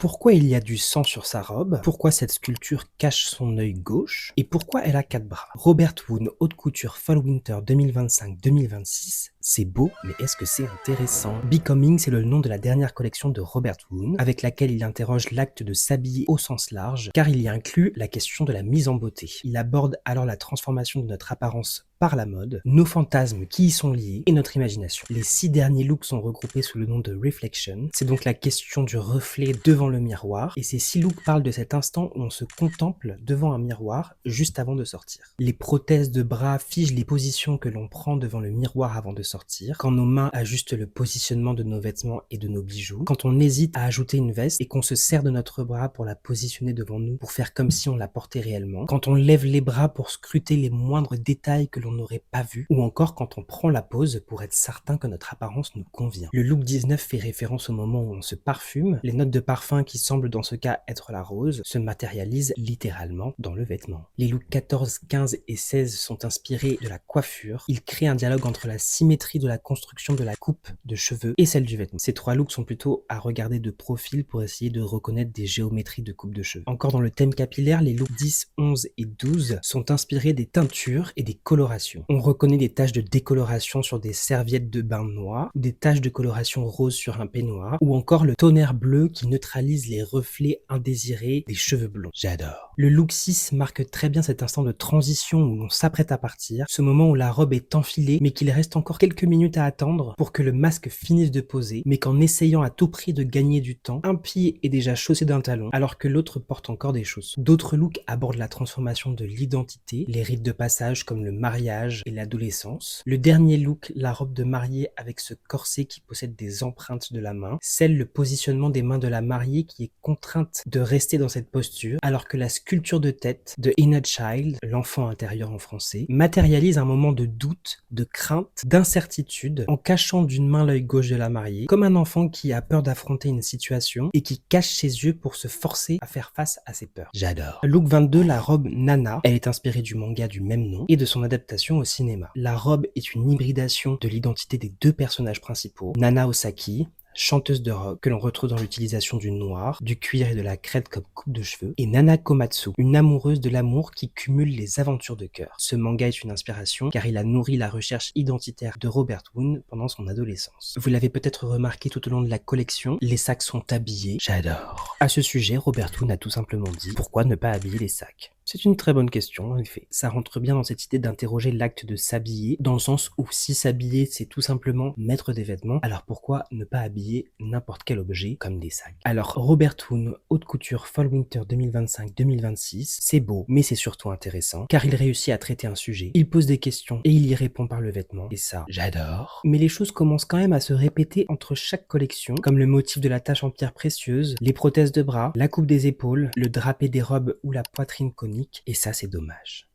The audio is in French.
Pourquoi il y a du sang sur sa robe? Pourquoi cette sculpture cache son œil gauche? Et pourquoi elle a 4 bras? Robert Woon, haute couture Fall Winter 2025-2026. C'est beau, mais est-ce que c'est intéressant? Becoming, c'est le nom de la dernière collection de Robert Woon, avec laquelle il interroge l'acte de s'habiller au sens large, car il y inclut la question de la mise en beauté. Il aborde alors la transformation de notre apparence par la mode, nos fantasmes qui y sont liés et notre imagination. Les 6 derniers looks sont regroupés sous le nom de Reflection. C'est donc la question du reflet devant le miroir, et ces 6 looks parlent de cet instant où on se contemple devant un miroir juste avant de sortir. Les prothèses de bras figent les positions que l'on prend devant le miroir avant de sortir, quand nos mains ajustent le positionnement de nos vêtements et de nos bijoux, quand on hésite à ajouter une veste et qu'on se serre de notre bras pour la positionner devant nous, pour faire comme si on la portait réellement, quand on lève les bras pour scruter les moindres détails que l'on n'aurait pas vus, ou encore quand on prend la pose pour être certain que notre apparence nous convient. Le look 19 fait référence au moment où on se parfume. Les notes de parfum, qui semblent dans ce cas être la rose, se matérialisent littéralement dans le vêtement. Les looks 14, 15 et 16 sont inspirés de la coiffure. Ils créent un dialogue entre la symétrie de la construction de la coupe de cheveux et celle du vêtement. Ces 3 looks sont plutôt à regarder de profil pour essayer de reconnaître des géométries de coupe de cheveux. Encore dans le thème capillaire, les looks 10, 11 et 12 sont inspirés des teintures et des colorations. On reconnaît des taches de décoloration sur des serviettes de bain noires, des taches de coloration rose sur un peignoir, ou encore le tonnerre bleu qui neutralise les reflets indésirés des cheveux blonds. J'adore. Le look 6 marque très bien cet instant de transition où l'on s'apprête à partir, ce moment où la robe est enfilée mais qu'il reste encore quelques minutes à attendre pour que le masque finisse de poser, mais qu'en essayant à tout prix de gagner du temps, un pied est déjà chaussé d'un talon alors que l'autre porte encore des chaussons. D'autres looks abordent la transformation de l'identité, les rites de passage comme le mariage et l'adolescence. Le dernier look, la robe de mariée avec ce corset qui possède des empreintes de la main, scelle le positionnement des mains de la mariée qui est contrainte de rester dans cette posture, alors que la sculpture de tête de Inner Child, l'enfant intérieur en français, matérialise un moment de doute, de crainte, d'incertitude, en cachant d'une main l'œil gauche de la mariée, comme un enfant qui a peur d'affronter une situation et qui cache ses yeux pour se forcer à faire face à ses peurs. J'adore. Look 22, la robe Nana, elle est inspirée du manga du même nom et de son adaptation au cinéma. La robe est une hybridation de l'identité des 2 personnages principaux, Nana Osaki, chanteuse de rock que l'on retrouve dans l'utilisation du noir, du cuir et de la crête comme coupe de cheveux, et Nana Komatsu, une amoureuse de l'amour qui cumule les aventures de cœur. Ce manga est une inspiration car il a nourri la recherche identitaire de Robert Woon pendant son adolescence. Vous l'avez peut-être remarqué tout au long de la collection, les sacs sont habillés. J'adore. À ce sujet, Robert Woon a tout simplement dit: pourquoi ne pas habiller les sacs? C'est une très bonne question, en effet. Ça rentre bien dans cette idée d'interroger l'acte de s'habiller, dans le sens où si s'habiller, c'est tout simplement mettre des vêtements, alors pourquoi ne pas habiller n'importe quel objet, comme des sacs? Alors, Robert Woon, haute couture Fall Winter 2025-2026, c'est beau, mais c'est surtout intéressant, car il réussit à traiter un sujet, il pose des questions, et il y répond par le vêtement, et ça, j'adore. Mais les choses commencent quand même à se répéter entre chaque collection, comme le motif de la tache en pierre précieuse, les prothèses de bras, la coupe des épaules, le drapé des robes ou la poitrine conique, et ça c'est dommage.